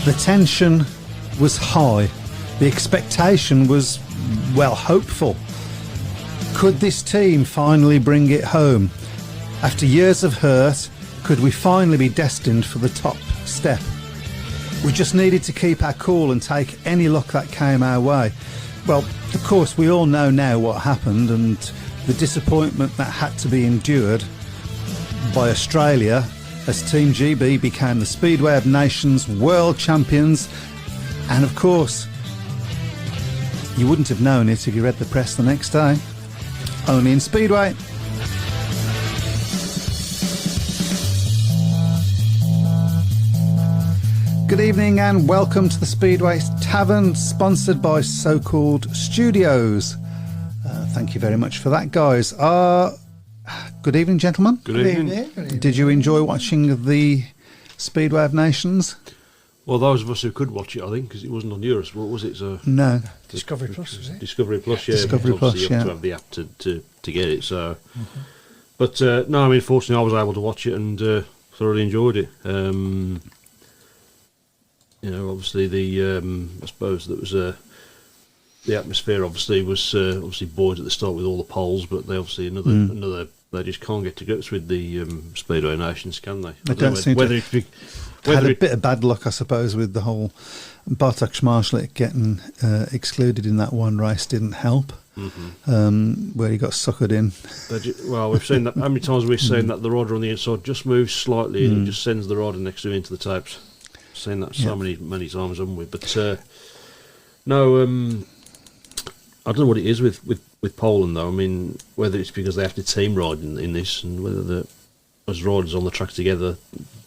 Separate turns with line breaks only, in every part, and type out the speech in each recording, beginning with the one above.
The tension was high. The expectation was, well, hopeful. Could this team finally bring it home? After years of hurt, could we finally be destined for the top step? We just needed to keep our cool and take any luck that came our way. Well, of course, we all know now what happened and the disappointment that had to be endured by Australia as Team GB became the Speedway of Nations World Champions. And of course, you wouldn't have known it if you read the press the next day. Only in Speedway. Good evening and welcome to the Speedway Tavern, sponsored by So-Called Studios. Thank you very much for that, guys. Good evening, gentlemen.
Good evening.
Did you enjoy watching the Speedway of Nations?
Well, those of us who could watch it, I think, because it wasn't on Europe. What was it? So
no.
Discovery Plus, was it?
Discovery Plus, yeah.
Discovery Plus,
you have to have the app to get it. So, But no, I mean, fortunately, I was able to watch it and thoroughly enjoyed it. You know, obviously I suppose that was the atmosphere. Obviously was obviously buoyant at the start with all the polls, but they obviously another. They just can't get to grips with the Speedway Nations, can they?
They don't seem to. Had a bit of bad luck, I suppose, with the whole Bartek Schmarzlik getting excluded in that one race. Didn't help. Where he got suckered in.
Well, we've seen that. How many times have we seen that the rider on the inside just moves slightly and just sends the rider next to him into the tapes? Seen that so many times, haven't we? But no, I don't know what it is with Poland though. I mean, whether it's because they have to team ride in this, and whether as riders on the track together,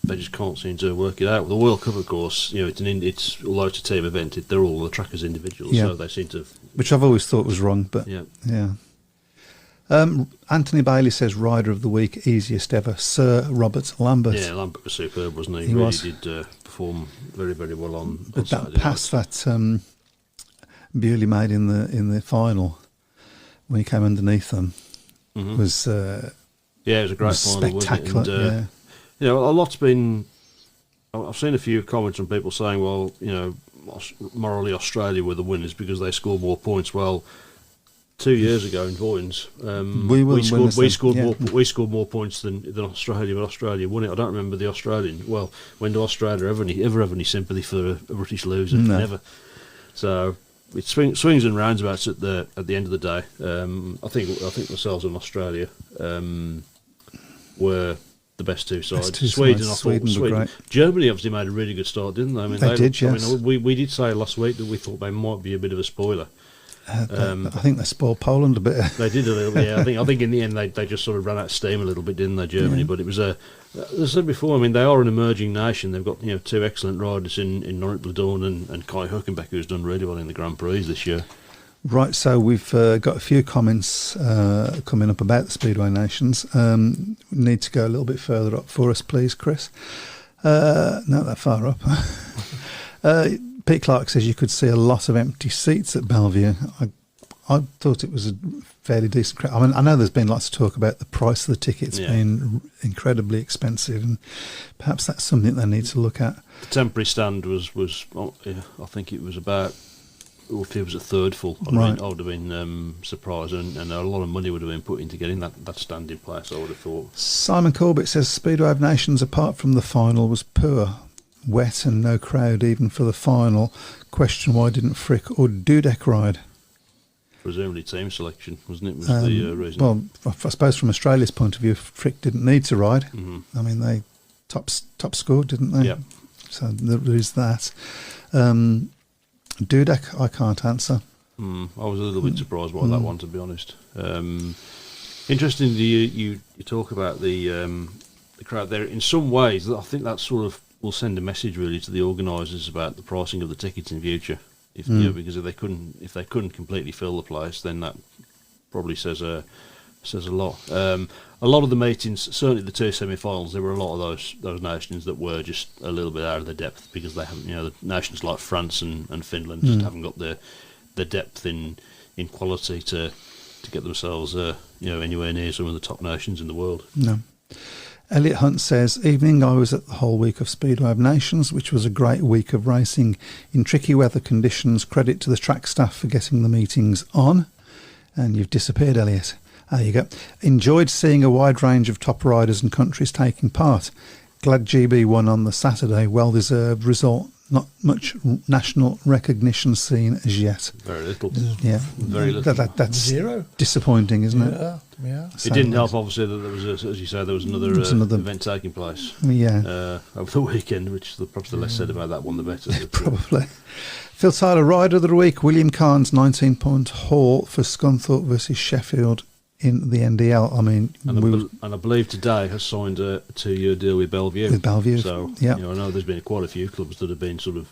they just can't seem to work it out. With the World Cup, of course, you know, it's although it's a team event, they're all on the track as individuals, so they seem to.
Which I've always thought was wrong, but yeah. Anthony Bailey says rider of the week, easiest ever, Sir Robert Lambert.
Yeah, Lambert was superb, wasn't he?
He
really
was.
Did perform very, very well on
But
Saturday
that pass that Bewley made in the final when he came underneath them was
it was a great final,
spectacular.
Wasn't it? And, you know, a lot's been. I've seen a few comments from people saying, "Well, you know, morally Australia were the winners because they scored more points." Well, 2 years ago in Voyens, we scored more points than Australia, but Australia won it. I don't remember the Australian. Well, when do Australia ever have any sympathy for a British loser?
No.
Never. So it swings and roundabouts at the end of the day. I think themselves and Australia were the best two sides. Sweden were great. Germany obviously made a really good start, didn't they? I mean,
they did. Yes.
I mean, we did say last week that we thought they might be a bit of a spoiler.
I think they spoiled Poland a bit.
They did a little bit. Yeah, I think in the end they just sort of ran out of steam a little bit, didn't they, Germany? Yeah. But it was as I said before. I mean, they are an emerging nation. They've got two excellent riders in Norrit Bladorn and Kai Hülkenberg, who's done really well in the Grand Prix this year.
Right, so we've got a few comments coming up about the Speedway Nations. We need to go a little bit further up for us, please, Chris. Not that far up. Pete Clark says you could see a lot of empty seats at Bellevue. I thought it was a fairly decent crowd. I mean, I know there's been lots of talk about the price of the tickets being incredibly expensive, and perhaps that's something they need to look at.
The temporary stand was I think it was about. If it was a third full, I would have been surprised, and a lot of money would have been put into getting that stand in place, I would have thought.
Simon Corbett says Speedway of Nations, apart from the final, was poor, wet and no crowd even for the final. Question why didn't Frick or Dudek ride?
Presumably team selection, wasn't it, was the reason?
Well, I suppose from Australia's point of view, Frick didn't need to ride. I mean, they top scored, didn't they?
Yeah.
So there is that. Dudek, I can't answer.
I was a little bit surprised by that one, to be honest. Interestingly, you talk about the crowd there. In some ways, I think that sort of will send a message really to the organisers about the pricing of the tickets in future. Because if they couldn't completely fill the place, then that probably says a lot. A lot of the meetings, certainly the two semi-finals, there were a lot of those nations that were just a little bit out of their depth because they haven't, the nations like France and Finland just haven't got the depth in quality to get themselves, anywhere near some of the top nations in the world.
No. Elliot Hunt says, evening, I was at the whole week of Speedway of Nations, which was a great week of racing in tricky weather conditions. Credit to the track staff for getting the meetings on. And you've disappeared, Elliot. There you go. Enjoyed seeing a wide range of top riders and countries taking part. Glad GB won on the Saturday. Well-deserved result. Not much national recognition seen as yet.
Very little.
Yeah.
Very little.
That's
zero.
Disappointing, isn't it?
Yeah.
It didn't help, obviously, that there was, as you say, there was another event taking place.
Yeah.
Over the weekend, which perhaps the less said about that one, the better.
Probably. Phil Tyler, Rider of the Week, William Carnes, 19-point haul for Scunthorpe versus Sheffield in the NDL. I mean,
and I believe today has signed a 2-year deal with Bellevue.
With Bellevue,
so
yeah.
I know there's been quite a few clubs that have been sort of,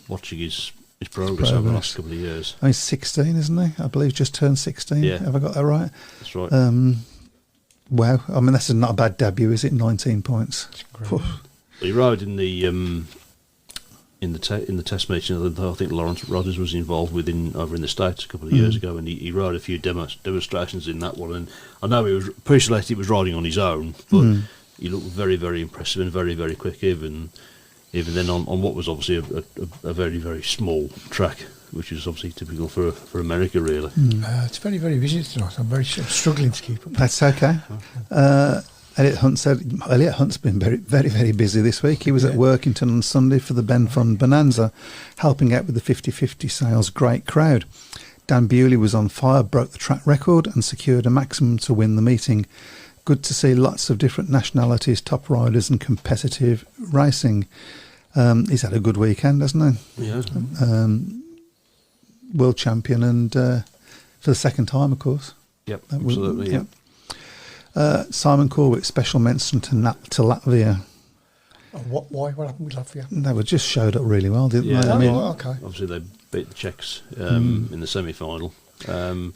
watching his progress over the last couple of years.
He's 16, isn't he? I believe just turned 16.
Yeah.
Have I got that right?
That's right.
Wow. I mean, that's not a bad debut, is it? 19 points.
He rode in the test meeting. I think Lawrence Rogers was involved over in the States a couple of years ago, and he rode a few demonstrations in that one. And I know he was appreciated he was riding on his own, but he looked very, very impressive and very, very quick. Even then on what was obviously a very, very small track, which is obviously typical for America, really.
It's very, very busy tonight. I'm struggling to keep up.
That's okay. Elliot Hunt's been very, very, very busy this week. He was at Workington on Sunday for the Ben Fund Bonanza, helping out with the 50-50 sales. Great crowd. Dan Bewley was on fire, broke the track record and secured a maximum to win the meeting. Good to see lots of different nationalities, top riders and competitive racing. He's had a good weekend, hasn't he?
Yeah.
World champion and for the second time, of course.
Yep, absolutely. Yep.
Simon Corwick, special mention to Latvia.
Why? What happened with Latvia?
They were just showed up really well, didn't they?
I mean,
okay. Obviously, they beat the Czechs in the semi-final, and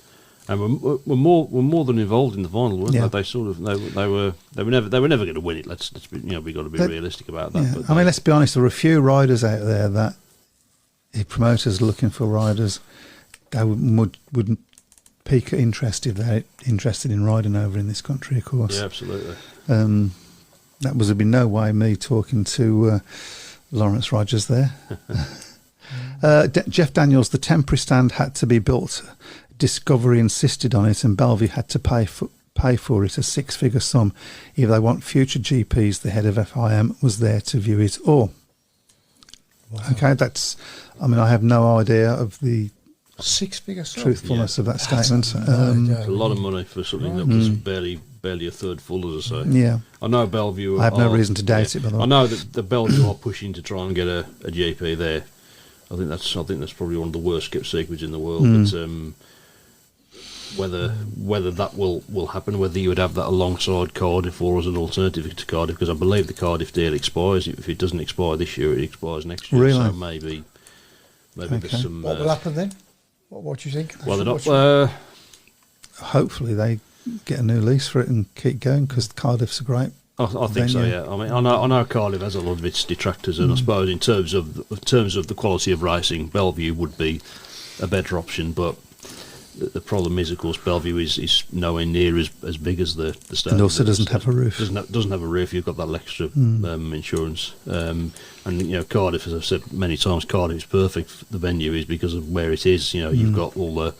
were more than involved in the final, weren't they? They sort of they were never going to win it. Let's be, we got to be realistic about that.
Yeah.
But
I mean, let's be honest. There were a few riders out there that if promoters looking for riders, they would peak interest if they're interested in riding over in this country, of course.
Yeah, absolutely.
That was be no way me talking to Lawrence Rogers there. Jeff Daniels, the temporary stand had to be built. Discovery insisted on it, and Bellevue had to pay for it a 6-figure sum. If they want future GPs, the head of FIM was there to view it all. Wow. Okay, I have no idea of the
6-figure sum.
Truthfulness of that statement.
A lot of money for something that was barely a third full, as I say.
Yeah.
I know Bellevue.
I have no reason to doubt it, by the way.
I know that the Bellevue are pushing to try and get a GP there. I think that's probably one of the worst kept secrets in the world. But whether that will happen, whether you would have that alongside Cardiff or as an alternative to Cardiff, because I believe the Cardiff deal expires. If it doesn't expire this year, it expires next year.
Really?
So maybe there's some.
What will happen then? What do you think?
Well, they're not.
Hopefully, they get a new lease for it and keep going, because Cardiff's a great.
I think so. Yeah. I mean, I know Cardiff has a lot of its detractors, and I suppose in terms of the quality of racing, Bellevue would be a better option, but. The problem is, of course, Bellevue is nowhere near as big as the stadium.
And also doesn't have a roof.
Doesn't have a roof. You've got that extra insurance. And Cardiff, as I've said many times, Cardiff is perfect. The venue is because of where it is. You've got all the,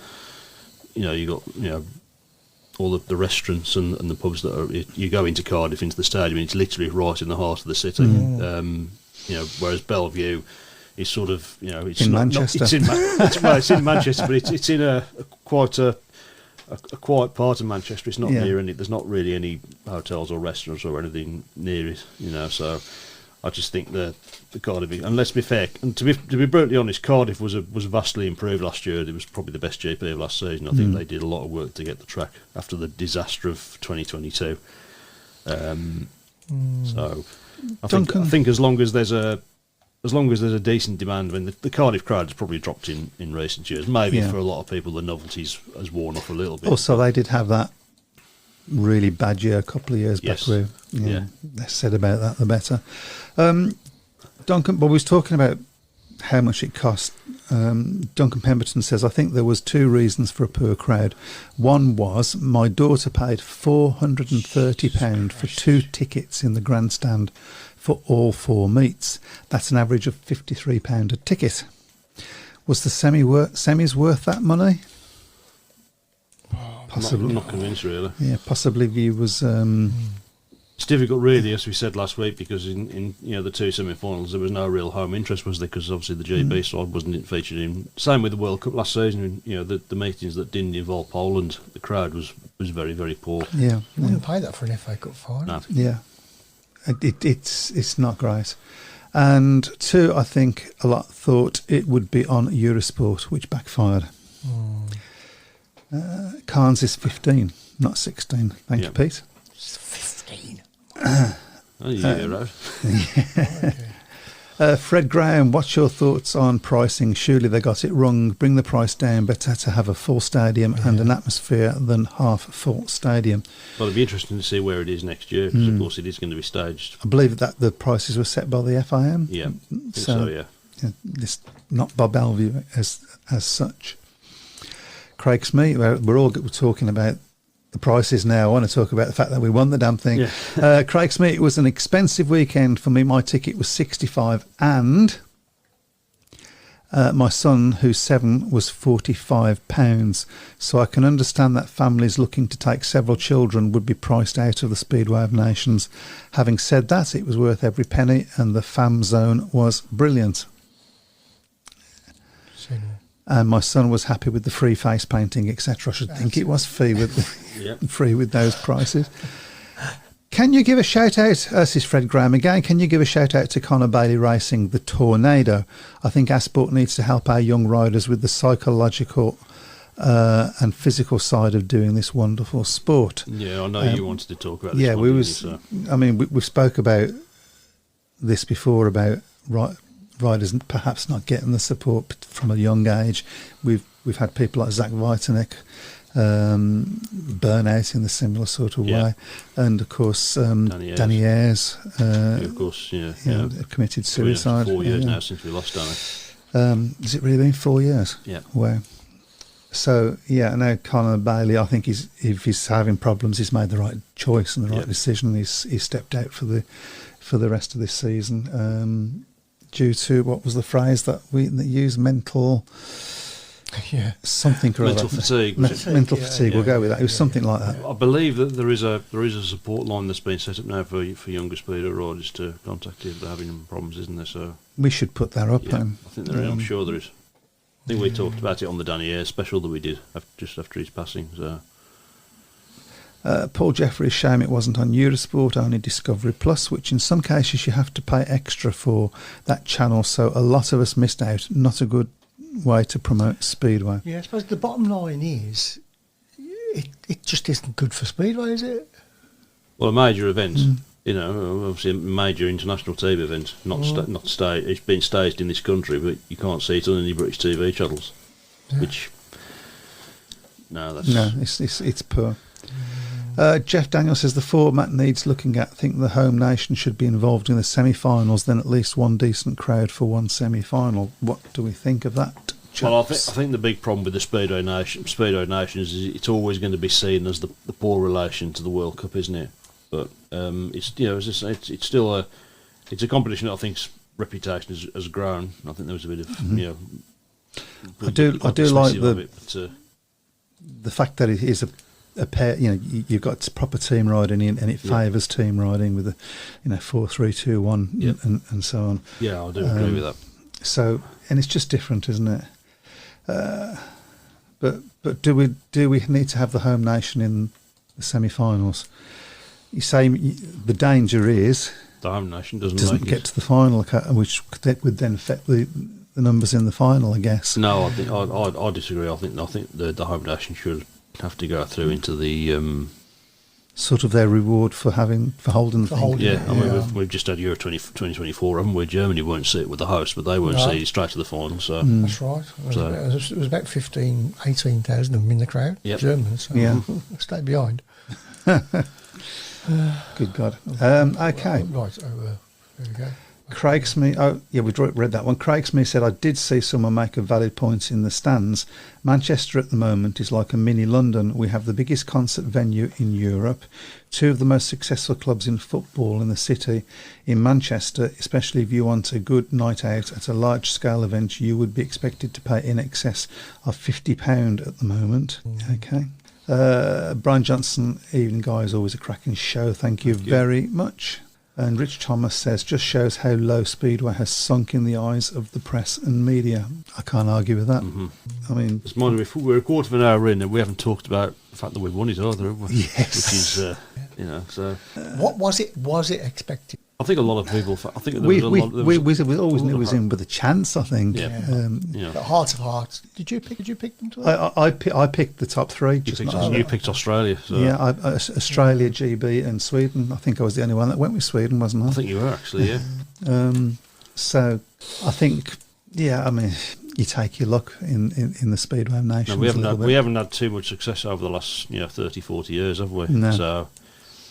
all the restaurants and the pubs that are. You go into Cardiff into the stadium, and it's literally right in the heart of the city. Whereas Bellevue. It's sort of, it's
in
not,
Manchester.
It's in Manchester, but it's in a quiet part of Manchester. It's not near any. There's not really any hotels or restaurants or anything near it. So I just think the Cardiff. And let's be fair, and to be brutally honest, Cardiff was vastly improved last year. It was probably the best GP of last season. I think they did a lot of work to get the track after the disaster of 2022. So I think as long as there's a decent demand, I mean, the Cardiff crowd has probably dropped in recent years. Maybe for a lot of people, the novelty has worn off a little bit.
Also, they did have that really bad year a couple of years back. Where,
Yeah.
less said about that, the better. Duncan, but we was talking about how much it cost. Duncan Pemberton says, I think there was two reasons for a poor crowd. One was my daughter paid £430 for 2 tickets in the grandstand for all 4 meets. That's an average of £53 a ticket. Was the semis worth that money? Possibly.
Not convinced, really.
Yeah, possibly View was...
It's difficult, really, as we said last week, because in the 2 semi-finals there was no real home interest, was there? Because obviously the GB side wasn't featured in. Same with the World Cup last season. The meetings that didn't involve Poland, the crowd was very, very poor.
Yeah,
You wouldn't pay that for an FA Cup final.
No.
yeah. It's not great. And 2, I think a lot thought it would be on Eurosport, which backfired. Cairns is 15, not 16. Thank you, Pete.
It's 15.
Oh, yeah, right.
Fred Graham, what's your thoughts on pricing? Surely they got it wrong. Bring the price down. Better to have a full stadium and an atmosphere than half-full stadium.
Well, it'd be interesting to see where it is next year, because of course it is going to be staged.
I believe that the prices were set by the FIM.
Yeah, I think so, yeah.
This, not by Bellevue as such. Craig Smee, we're all talking about the prices now. I want to talk about the fact that we won the damn thing.
Yeah.
Craig Smee, it was an expensive weekend for me. My ticket was £65 and my son, who's 7, was £45. So I can understand that families looking to take several children would be priced out of the Speedway of Nations. Having said that, it was worth every penny and the fam zone was brilliant. And my son was happy with the free face painting, etc. I should think it was free with those prices. Can you give a shout out, this is Fred Graham again, can you give a shout out to Conor Bailey Racing, the Tornado? I think our sport needs to help our young riders with the psychological and physical side of doing this wonderful sport.
Yeah, I know you wanted to talk about this.
Yeah, we spoke about this before, about riders perhaps not getting the support from a young age. We've had people like Zach Vitanek burn out in the similar sort of way, and of course Danny Ayres,
of course,
committed suicide.
4 years now since we lost Danny.
Has it really been 4 years?
Yeah.
Wow. So now Conor Bailey, I think if he's having problems, he's made the right choice and the right decision. He's stepped out for the rest of this season. Due to, what was the phrase that we used, mental something or other.
Mental fatigue.
Mental fatigue. We'll go with that. It was something like that.
I believe that there is a support line that's been set up now for younger speeder riders to contact if they're having problems, isn't there? So
we should put that up.
I think there is. I'm sure there is. I think we talked about it on the Danny Ayres special that we did just after his passing. So.
Paul Jeffrey, shame it wasn't on Eurosport, only Discovery Plus, which in some cases you have to pay extra for that channel, so a lot of us missed out. Not a good way to promote Speedway.
Yeah, I suppose the bottom line is it just isn't good for Speedway, is it?
Well, a major event, obviously a major international TV event, not staged. It's been staged in this country, but you can't see it on any British TV channels. Which it's poor. Jeff Daniel says the format needs looking at. I think the home nation should be involved in the semi-finals, then at least one decent crowd for one semi-final. What do we think of that, chaps? Well, I think the big problem with the Speedway Nations is it's always going to be seen as the poor relation to the World Cup, isn't it? But it's it's still a competition that I think's reputation has grown. I think there was a bit of
I do like the fact that it is a pair. You've got proper team riding in, and it favours team riding with 4, 3, 2, 1, and so on.
Yeah, I do agree with that.
So, and it's just different, isn't it? But do we need to have the home nation in the semi-finals? You say the danger is
the home nation doesn't
get to the final, which would then affect the numbers in the final, I guess.
No, I disagree. I think the home nation should have to go through into the
sort of their reward for holding the thing.
Yeah, we've just had Euro 2024, haven't we? Germany won't see it with the host, but they won't see it straight to the final. So
that's right. It was about 18,000 of them in the crowd.
Yep.
Germans. So stay behind.
Good God. Okay.
Right. There we go.
Craig Smith, oh yeah, we read that one. Craig Smith said, I did see someone make a valid point in the stands. Manchester at the moment is like a mini London. We have the biggest concert venue in Europe, 2 of the most successful clubs in football in the city. In Manchester, especially if you want a good night out at a large scale event, you would be expected to pay in excess of £50 at the moment. Okay. Brian Johnson, evening guys, always a cracking show. Thank you very much. And Rich Thomas says, just shows how low Speedway has sunk in the eyes of the press and media. I can't argue with that. I mean,
It's mind if we're a quarter of an hour in and we haven't talked about the fact that we've won it either, have we?
yes.
Which is, so.
What was it? Was it expected?
I think a lot of people. I think there
we
was a lot.
always knew it was in with a chance, I think.
Yeah.
The heart of hearts. Did you pick them to that?
I picked the top 3.
You picked Australia. So.
Yeah, Australia, GB, and Sweden. I think I was the only one that went with Sweden, wasn't I?
I think you were actually. Yeah.
So I think, I mean, you take your luck in the Speedway of Nations.
No, we haven't had too much success over the last 30, 40 years, have we?
No.
So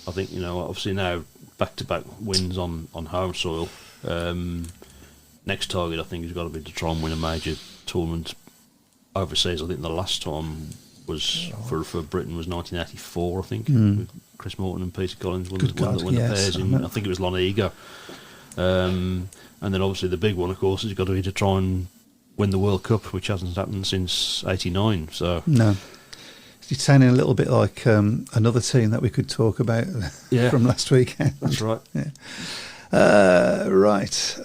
I think obviously now back-to-back wins on home soil. Next target I think has got to be to try and win a major tournament overseas. I think the last time was for Britain was 1984. I think with Chris Morton and Peter Collins won the pairs in. I think it was Lonigo. And then obviously the big one, of course, has got to be to try and win the World Cup, which hasn't happened since '89. So
no. It's sounding a little bit like another team that we could talk about from last weekend.
That's right.
Right.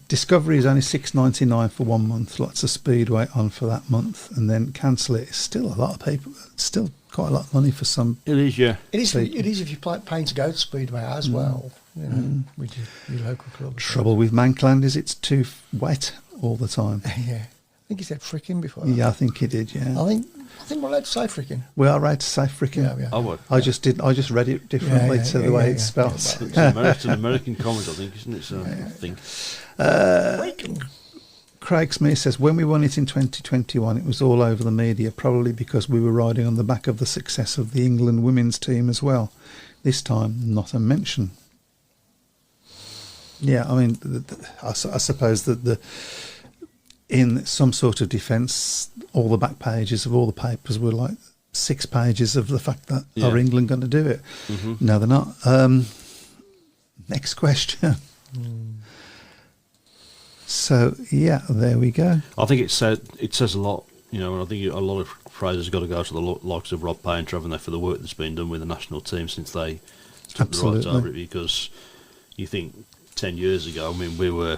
Discovery is only $6.99 for 1 month. Lots of Speedway on for that month, and then cancel it. It's still a lot of people. It's still quite a lot of money for some.
It is, yeah.
It is if you're paying to go to Speedway as well. With your local club.
Trouble with Mankland is it's too wet all the time.
Yeah. I think he said fricking before.
Yeah, I think he did. Yeah.
I think we're allowed to say fricking.
We are allowed to say fricking.
Yeah.
I would.
I just read it differently to the way it's spelled.
It's an American comment, I think, isn't it? So I think.
Craig Smith says, when we won it in 2021, it was all over the media, probably because we were riding on the back of the success of the England women's team as well. This time, not a mention. Yeah, I mean, I suppose that in some sort of defence, all the back pages of all the papers were like 6 pages of the fact that are England going to do it? No, they're not. Next question. So there we go.
I think it says a lot, and I think a lot of praise has got to go to the likes of Rob Payne, Trevor, there for the work that's been done with the national team since they took the rights over it. Because you think 10 years ago, I mean, we were.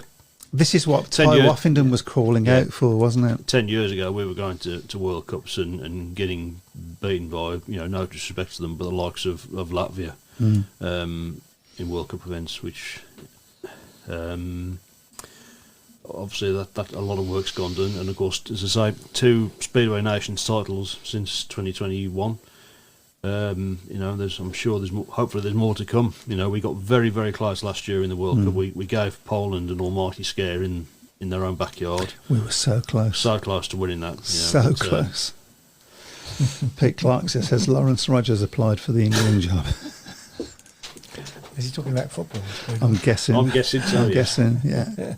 This is what Ty Woffington was calling out for, wasn't it?
10 years ago, we were going to World Cups and getting beaten by, no disrespect to them, but the likes of Latvia in World Cup events, which obviously that a lot of work's gone done. And of course, as I say, 2 Speedway Nations titles since 2021. I'm sure hopefully there's more to come. We got very, very close last year in the World Cup. We gave Poland an almighty scare in their own backyard.
We were so close.
So close to winning that.
So close. Pete Clark says Lawrence Rogers applied for the England job.
Is he talking about football?
I'm guessing. Yeah.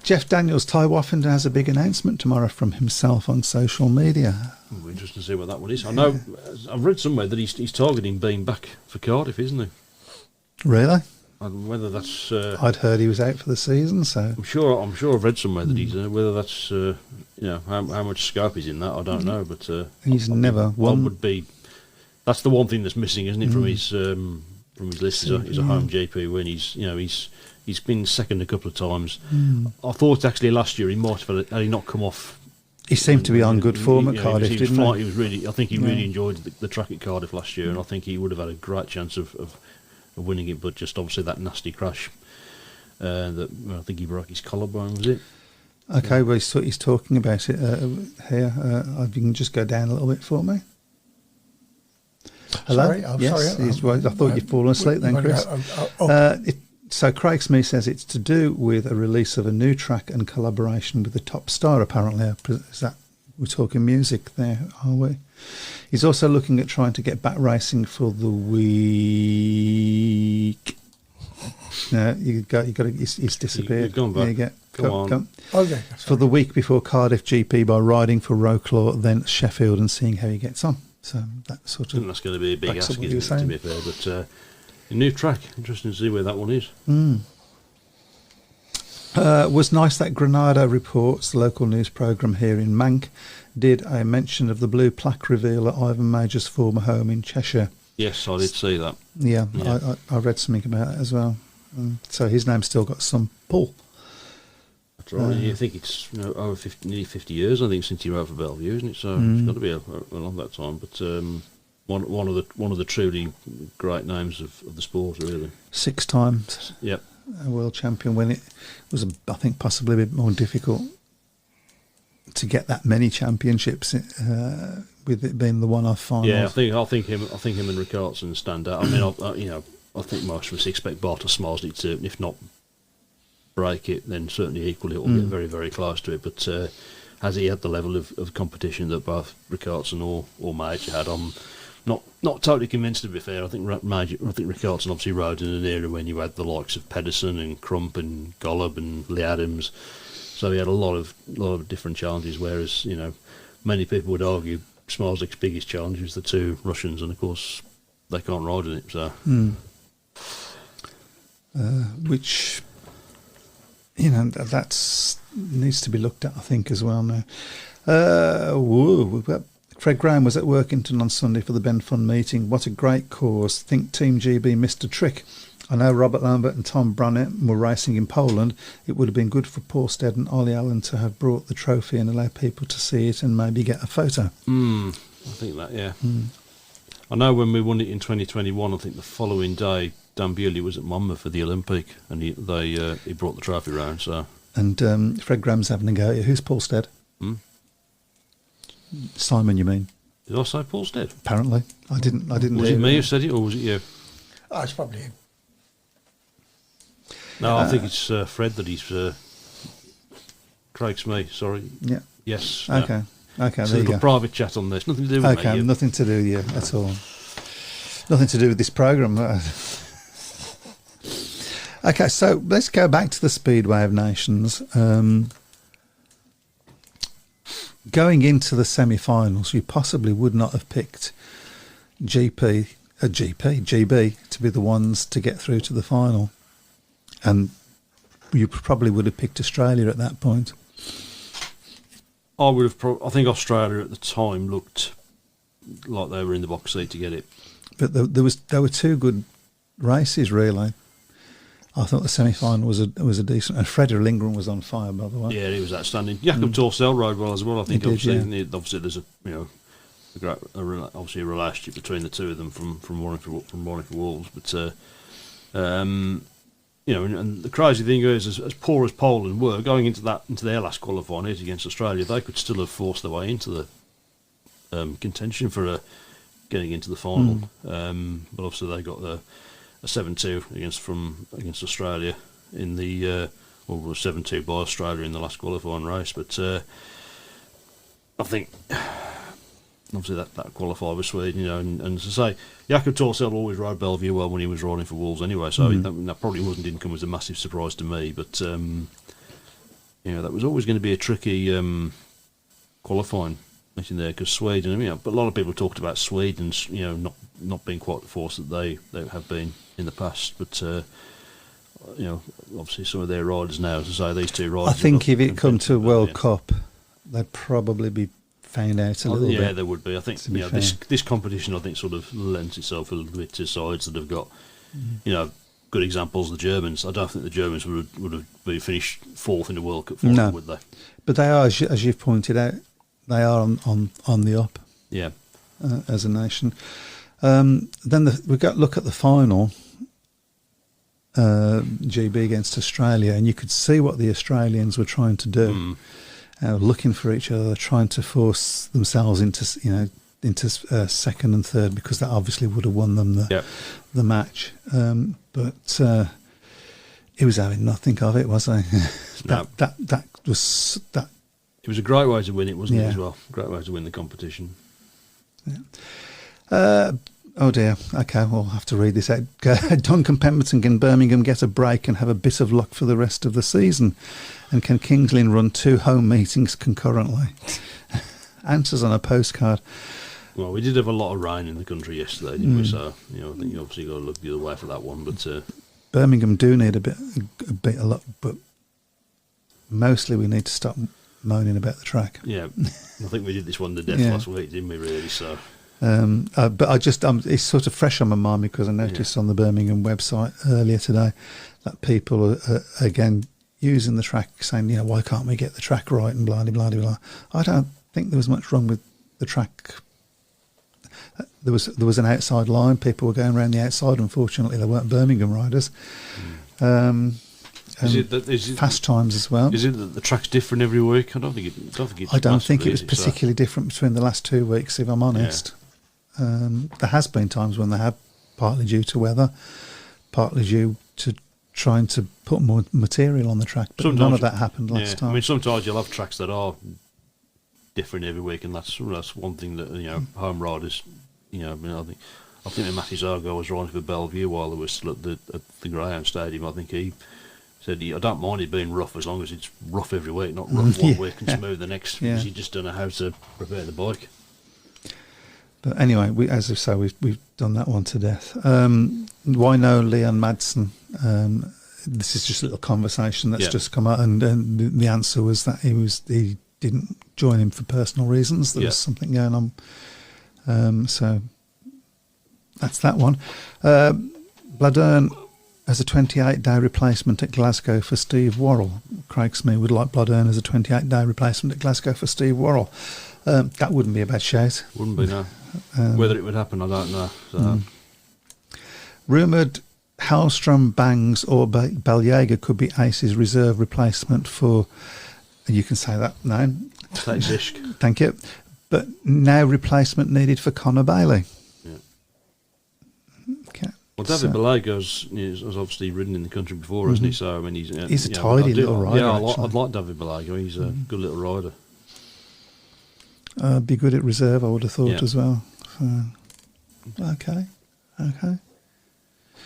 Jeff Daniels, Ty Woffington has a big announcement tomorrow from himself on social media.
It'll be interesting to see what that one is. I know I've read somewhere that he's targeting being back for Cardiff, isn't he?
Really?
And whether that's
I'd heard he was out for the season, so
I'm sure I've read somewhere that he's whether that's how much scope is in that, I don't know, but
he's never won.
Would be that's the one thing that's missing, isn't it, from his list? He's a home GP win. He's been second a couple of times. I thought actually last year he might have had he not come off.
He seemed to be on good form at Cardiff, didn't he?
He was really. I think he really enjoyed the track at Cardiff last year, and I think he would have had a great chance of winning it. But just obviously that nasty crash that I think he broke his collarbone. Was it?
Okay, well he's talking about it here. If you can just go down a little bit for me. Hello.
Sorry,
I thought you'd fallen asleep then, Chris. So Craig Smith says it's to do with a release of a new track and collaboration with the top star, apparently. Is that, we're talking music there, are we? He's also looking at trying to get back racing for the week. No, you got to. It's disappeared.
You've gone back.
There you go.
Come on.
Okay.
For the week before Cardiff GP by riding for Rocklaw, then Sheffield, and seeing how he gets on. So that sort
I think
of.
that's going to be a big
backs
ask,
up what you were
isn't it, to be fair. But a new track. Interesting to see where that one is.
Was nice that Granada Reports, the local news programme here in Mank, did a mention of the blue plaque reveal at Ivan Major's former home in Cheshire.
Yes, I did see that.
Yeah,
Yeah.
I read something about it as well. So his name's still got some pull.
That's right. You think it's over nearly 50 years, I think, since he rode for Bellevue, isn't it? So it's got to be a long that time. But one of the truly great names of the sport, really.
6 times
Yep.
a world champion, when it was, I think, possibly a bit more difficult to get that many championships, with it being the one-off finals.
Yeah, I think him and Rickardsson stand out. I mean, I think most of us expect Bartos Smalsny to, if not break it, then certainly equal it or get very, very close to it. But has he had the level of competition that both Rickardsson or Major had? I'm not totally convinced, to be fair. I think Rickardsson obviously rode in an era when you had the likes of Pedersen and Crump and Golub and Lee Adams, so he had a lot of different challenges. Whereas many people would argue Smalsnik's biggest challenge is the two Russians, and of course they can't ride in it. So
Which, that's needs to be looked at, I think, as well now. We've got Fred Graham was at Workington on Sunday for the Ben Fund meeting. What a great cause. Think Team GB missed a trick. I know Robert Lambert and Tom Browne were racing in Poland. It would have been good for Porstead and Ollie Allen to have brought the trophy and allow people to see it and maybe get a photo.
I think that, yeah. I know when we won it in 2021, I think the following day, Dan Bewley was at Monmouth for the Olympic, and he brought the trophy round. So,
and Fred Graham's having a go at you. Who's Porstead? Simon, you mean?
did I say Porstead?
Apparently, I didn't.
Was
hear
it me who said it, or was it you?
Oh, it's probably him.
No, I think it's Fred that he's. Craig Smee, sorry.
Yeah.
Yes. No.
Okay.
It's
There
a
you
little
go.
private chat on this. Nothing to do with
Okay,
me. Yeah.
nothing to do with you at all. Nothing to do with this programme. Okay, so let's go back to the Speedway of Nations. Going into the semi-finals, you possibly would not have picked GB to be the ones to get through to the final. And you probably would have picked Australia at that point.
I would have. I think Australia at the time looked like they were in the box seat to get it.
But there were 2 good races, really. I thought the semi-final was a decent, and Freddie Lindgren was on fire, by the way.
Yeah, he was outstanding. Jakob Torsell rode well as well. I think
He did,
obviously there's obviously a relationship between the two of them from Warrington Wolves. But and the crazy thing is, as poor as Poland were going into their last qualifying heat against Australia, they could still have forced their way into the contention for getting into the final. But obviously they got a 7-2 against Australia in the 7-2 by Australia in the last qualifying race. But I think obviously that qualified with Sweden, and as I say, Jakob Torsell always rode Bellevue well when he was riding for Wolves anyway, so that probably didn't come as a massive surprise to me. But that was always going to be a tricky qualifying meeting there, because Sweden, but a lot of people talked about Sweden, not being quite the force that they have been in the past. But obviously some of their riders now, as I say, these 2 riders.
I think if it come to a World Cup, they'd probably be found out a little bit.
Yeah, there would be. I think this competition, I think, sort of lends itself a little bit to sides that have got, good examples. The Germans. I don't think the Germans would have been finished 4th in the World Cup final, would they?
But they are, as you've pointed out, they are on the up.
Yeah.
As a nation. Then we got look at the final. GB against Australia, and you could see what the Australians were trying to do. Looking for each other, trying to force themselves into second and third, because that obviously would have won them the match. But he was having nothing of it, was he? That was that.
It was a great way to win it, wasn't it? As well, great way to win the competition.
Yeah. Oh dear. Okay, we'll have to read this out. Duncan Pemberton, can Birmingham get a break and have a bit of luck for the rest of the season? And can Kings Lynn run 2 home meetings concurrently? Answers on a postcard.
Well, we did have a lot of rain in the country yesterday, didn't we? So, I think you obviously got to look the other way for that one. But
Birmingham do need a bit of luck, but mostly we need to stop moaning about the track.
Yeah, I think we did this one to death last week, didn't we? Really, so.
But I just it's sort of fresh on my mind because I noticed on the Birmingham website earlier today that people are again using the track, saying, why can't we get the track right and blah blah blah blah. I don't think there was much wrong with the track. There was an outside line. People were going around the outside. Unfortunately, they weren't Birmingham riders. Fast times as well.
Is it that the track's different every week? I don't think it was
particularly different between the last 2 weeks, if I'm honest. There has been times when they have, partly due to weather, partly due to trying to put more material on the track, but none of that happened last time.
I mean, sometimes you'll have tracks that are different every week, and that's one thing that home riders. I think when Matty Zargo was riding for Bellevue while they were still at the Greyhound Stadium, I think he said, I don't mind it being rough as long as it's rough every week, not rough one week and smooth the next, because you just don't know how to prepare the bike.
But anyway, as I say, we've done that one to death. Why no Leon Madsen? This is just a little conversation that's just come out, and the answer was that he didn't join him for personal reasons. There was something going on. So that's that one. Bladerne as a 28-day replacement at Glasgow for Steve Worrell. Craig Smee would like Bladerne as a 28-day replacement at Glasgow for Steve Worrell. That wouldn't be a bad shout.
Wouldn't be, no. Whether it would happen, I don't know. So.
Rumoured Hallstrom, Bangs or Baljager could be Ace's reserve replacement for, you can say that now. Thank you. But now replacement needed for Conor Bailey.
Yeah.
Okay.
Well, David Baljager has obviously ridden in the country before, hasn't he? So I mean,
he's a tidy little rider.
Yeah, I'd like David Baljager. He's a good little rider.
Be good at reserve, I would have thought as well. So, okay.
I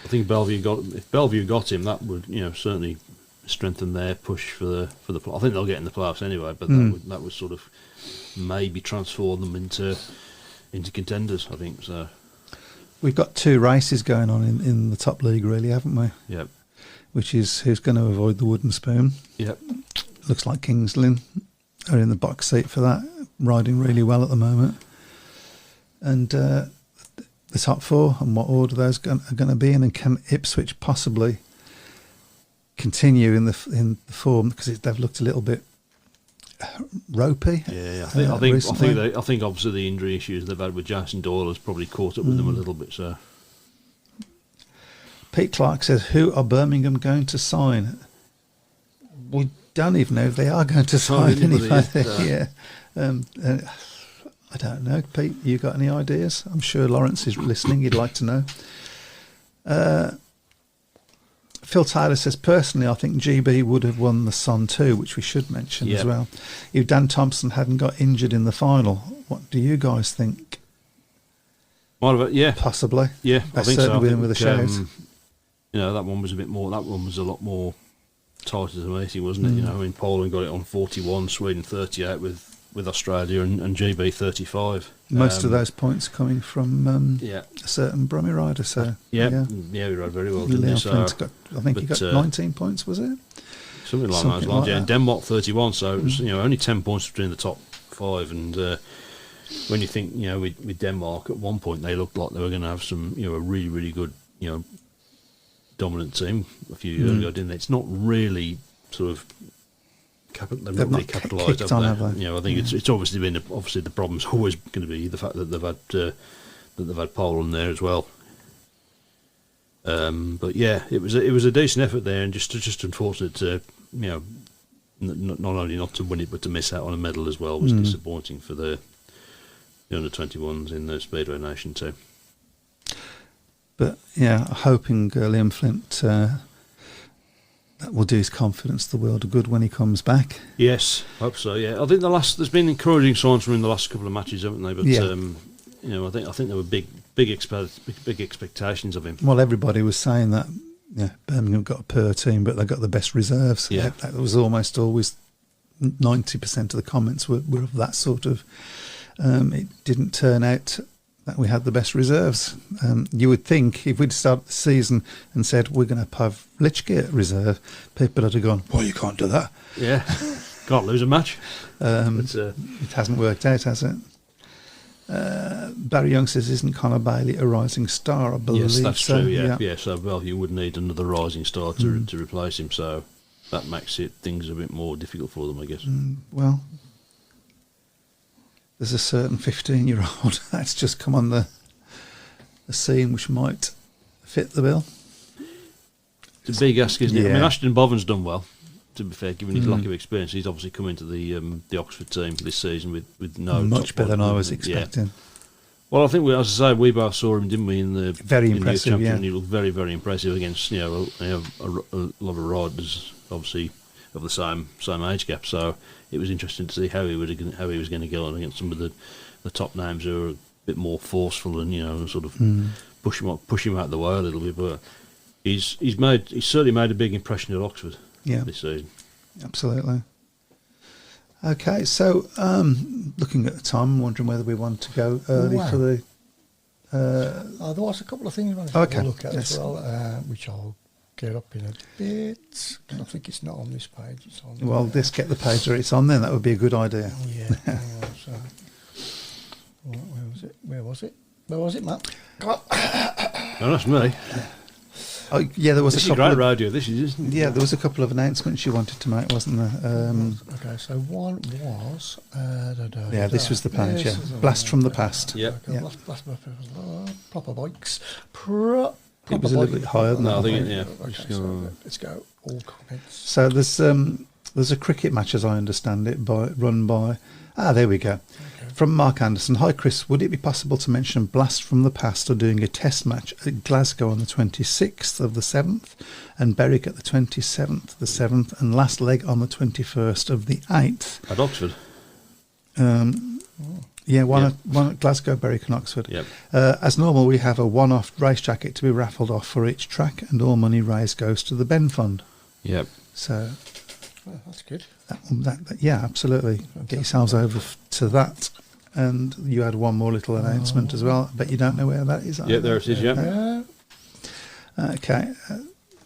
think if Bellevue got him, that would certainly strengthen their push for the. I think they'll get in the playoffs anyway, but that would sort of maybe transform them into contenders. I think so.
We've got 2 races going on in the top league, really, haven't we?
Yep.
Which is who's going to avoid the wooden spoon.
Yep.
Looks like Kings Lynn are in the box seat for that, riding really well at the moment. And the top 4 and what order those are going to be in, and can Ipswich possibly continue in the form, because they've looked a little bit ropey.
Yeah, I think obviously the injury issues they've had with Jason Doyle has probably caught up with them a little bit. So
Pete Clark says, "Who are Birmingham going to sign?" We don't even know if they are going to sign anybody. I don't know. Pete, you got any ideas? I'm sure Lawrence is listening. He'd like to know. Phil Taylor says, personally, I think GB would have won the Son 2, which we should mention as well, if Dan Thompson hadn't got injured in the final. What do you guys think? Possibly.
Yeah, I think so.
With him with a shout.
That one was a bit more. That one was a lot more tighter than meeting, wasn't it? I mean, Poland got it on 41, Sweden 38 with Australia, and GB 35.
Most of those points coming from a certain Brummie rider. So
he rode very well. Didn't he? So,
I think he got 19 points, was it?
Something like those lines. And Denmark 31. So it was only 10 points between the top 5. And when you think with Denmark at one point they looked like they were going to have some a really really good dominant team a few years ago, didn't they? It's not really sort of. They've not really capitalised on that. I think it's obviously been the problem's always going to be the fact that they've had Poland there as well. But yeah, it was a decent effort there, and just unfortunate to not only not to win it but to miss out on a medal as well was disappointing for the under-21s in the Speedway Nation too.
But hoping Liam Flint. That will do his confidence the world of good when he comes back.
Yes, hope so. Yeah, I think there's been encouraging signs from him the last couple of matches, haven't they? But I think there were big big expectations of him.
Well, everybody was saying that Birmingham got a poor team, but they got the best reserves.
Yeah.
That was almost always 90% of the comments were of that sort of. It didn't turn out that we had the best reserves. You would think if we'd started the season and said we're going to have Lichgate reserve, people would have gone, well, you can't do that.
Yeah, can't lose a match.
It hasn't worked out, has it? Barry Young says, isn't Conor Bailey a rising star? I believe
Yes, that's
so.
true. Yeah. So you would need another rising star to replace him. So that makes things a bit more difficult for them, I guess.
Well, there's a certain 15-year-old that's just come on the scene which might fit the bill.
It's a big ask, isn't it? I
Yeah.
mean, Ashton Boven's done well. To be fair, given his lack of experience, he's obviously come into the Oxford team this season with no
Much
top
better than I was
yeah.
expecting.
Well, I think as I say, we both saw him, didn't we? In the
Very
in the
impressive,
Championship,
yeah.
and he looked very, very impressive against a lot of riders, obviously of the same age gap. So it was interesting to see how he was going to go on against some of the top names who are a bit more forceful and sort of push him out of the way a little bit. But he's certainly made a big impression at Oxford this season.
Absolutely. Okay, so looking at the time, I'm wondering whether we want to go early for the.
There was a couple of things I wanted
Okay,
to look at
yes.
as well, which I'll get up in a bit. I think it's not on this page. It's on.
Well, just get the page where it's on then. That would be a good idea.
Yeah. So, where was it, Matt? Come on.
No, that's me.
Oh, yeah, there was
This
a
is
couple
great
of
radio. This is, isn't it?
yeah, there was a couple of announcements you wanted to make, wasn't there?
Okay, so one was.
Yeah, this was the page.
This
Yeah,
is the
blast
one.
from the past.
Yep.
Okay,
Yeah.
blast proper bikes.
It was a little bit higher than
No, I
that.
think
Okay,
Just
so
go-
let's go. All comments.
So there's a cricket match, as I understand it, run by. There we go. From Mark Anderson. Hi, Chris. Would it be possible to mention Blast from the Past are doing a test match at Glasgow on the 26th of the 7th and Berwick at the 27th of the 7th and last leg on the 21st of the 8th?
At Oxford.
Yeah, one at Glasgow, Berwick and Oxford.
Yep.
As normal, we have a one-off race jacket to be raffled off for each track and all money raised goes to the Ben Fund.
Yep.
So,
Oh, that's good.
yeah, absolutely. Get yourselves over to that. And you had one more little announcement as well, but you don't know where that is.
Yeah, there it is. Yep.
Okay.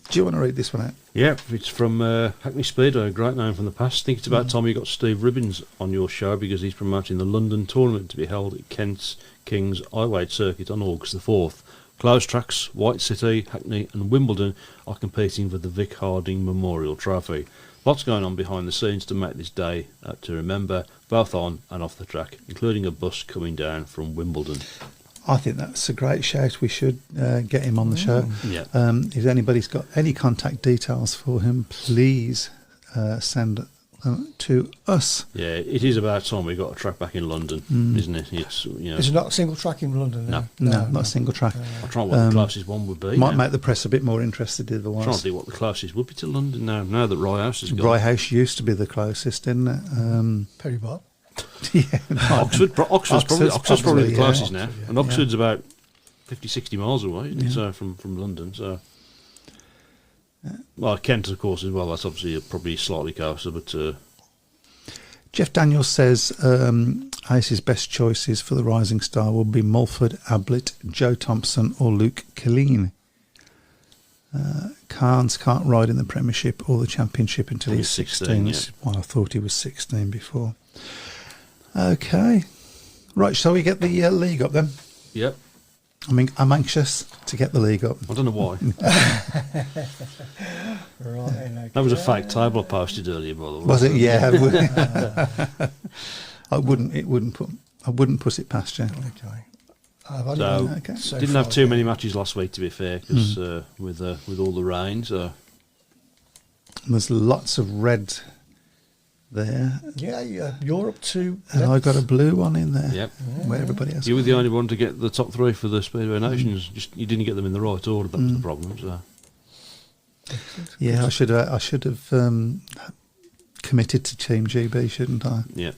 Do you want to read this one out?
Yep, it's from Hackney Speedway, a great name from the past. I think it's about time you got Steve Ribbins on your show because he's promoting the London tournament to be held at Kent's King's Highway Circuit on August the 4th. Closed tracks, White City, Hackney and Wimbledon are competing for the Vic Harding Memorial Trophy. Lots going on behind the scenes to make this day to remember, both on and off the track, including a bus coming down from Wimbledon.
I think that's a great shout. We should get him on the show.
Yeah.
If anybody's got any contact details for him, please send to us.
Yeah, it is about time we got a track back in London, isn't it? It's,
Is it not a single track in London?
No.
No, not a single track.
I'm trying what the closest one would be.
Might
now.
make the press a bit more interested
I'm trying to
otherwise.
think what the closest would be to London now that Rye House has gone.
Rye House used to be the closest, didn't it?
Perry Bob.
Yeah,
Oxford's probably the
yeah.
closest now,
Oxford, yeah.
and Oxford's about 50, 60 miles away, isn't it? So from London. So, well, Kent, of course, as well. That's obviously probably slightly closer, but
Jeff Daniels says Ace's best choices for the rising star will be Mulford, Ablett, Joe Thompson or Luke Killeen. Carnes can't ride in the Premiership or the Championship until he's 16.
yeah.
Well, I thought he was 16 before. Okay. Right, shall we get the league up then?
yep.
I mean, I'm anxious to get the league up.
I don't know why.
Right.
That was a fake table I posted earlier, by the way.
Was it? Yeah. I wouldn't put it past you.
Okay. I've only
So,
got
Okay.
so
didn't have
far,
too
yeah.
many matches last week, to be fair, because with all the rain. So
There's lots of red there.
Yeah, you're up to.
And I got a blue one in there.
yep.
Where everybody else.
You were the only one to get the top three for the Speedway Nations. Just you didn't get them in the right order. That was the problem. So
Yeah, I should have committed to Team GB, shouldn't I?
yeah,